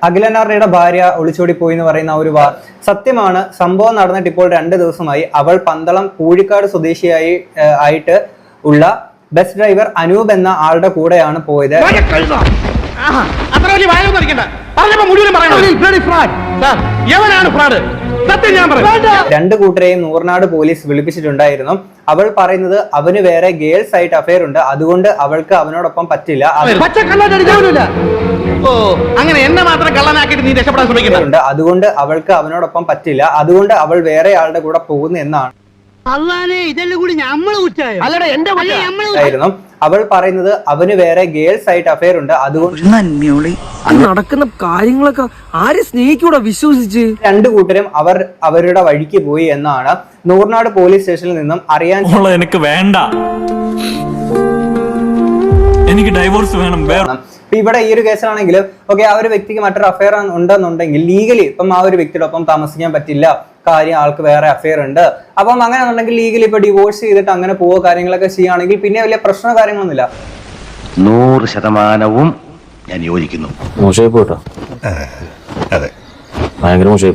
അഖിലനാർയുടെ ഭാര്യ ഒളിച്ചോടി പോയി എന്ന് പറയുന്ന ഒരു സത്യമാണ്. സംഭവം നടന്നിട്ട് ഇപ്പോൾ 2 ദിവസമായി. അവൾ പന്തളം പൂഴിക്കാട് സ്വദേശിയായി ആയിട്ട് ഉള്ള ബസ് ഡ്രൈവർ അനൂപ് എന്ന ആളുടെ കൂടെയാണ് പോയത്. രണ്ട് കൂട്ടരെയും നൂർനാട് പോലീസ് വിളിപ്പിച്ചിട്ടുണ്ടായിരുന്നു. അവൾ പറയുന്നത് അവന് വേറെ ഗേൾസ് ആയിട്ട് അഫയർ ഉണ്ട്, അതുകൊണ്ട് അവൾക്ക് അവനോടൊപ്പം പറ്റില്ല. അങ്ങനെ എന്നെ മാത്രം കള്ളനാക്കിയിട്ട് നീ രക്ഷപ്പെടാൻ ശ്രമിക്കുന്നുണ്ട്. അതുകൊണ്ട് അവൾക്ക് അവനോടൊപ്പം പറ്റില്ല, അതുകൊണ്ട് അവൾ വേറെ ആളുടെ കൂടെ പോകുന്നു എന്നാണ് അവൾ പറയുന്നത്. അവന് വേറെ ഗേൾസ് ആയിട്ട് അഫയർ ഉണ്ട്, അതുകൊണ്ട് നടക്കുന്ന കാര്യങ്ങളൊക്കെ ആരെ സ്നേഹിക്കൂടെ വിശ്വസിച്ച്. രണ്ടു കൂട്ടരും അവരുടെ വഴിക്ക് പോയി എന്നാണ് നൂർനാട് പോലീസ് സ്റ്റേഷനിൽ നിന്നും അറിയാൻ. എനിക്ക് വേണ്ട, എനിക്ക് ഡൈവോഴ്സ് വേണം. ഇവിടെ ഈ ഒരു കേസിലാണെങ്കിലും ഓക്കെ, ആ ഒരു വ്യക്തിക്ക് മറ്റൊരു അഫയർ ഉണ്ടെന്നുണ്ടെങ്കിൽ ലീഗലി ഇപ്പം ആ ഒരു വ്യക്തിയുടെ ഒപ്പം താമസിക്കാൻ പറ്റില്ല, കാര്യം ആൾക്ക് വേറെ അഫയർ ഉണ്ട്. അപ്പം അങ്ങനെ ഉണ്ടെങ്കിൽ ലീഗലി ഇപ്പൊ ഡിവോഴ്സ് ചെയ്തിട്ട് അങ്ങനെ പോവോ കാര്യങ്ങളൊക്കെ ചെയ്യുകയാണെങ്കിൽ പിന്നെ വലിയ പ്രശ്നമോ കാര്യങ്ങളൊന്നുമില്ല. 100% ഞാൻ യോജിക്കുന്നു. മോശമായി പോട്ടോ, ഭയങ്കര മോശമായി.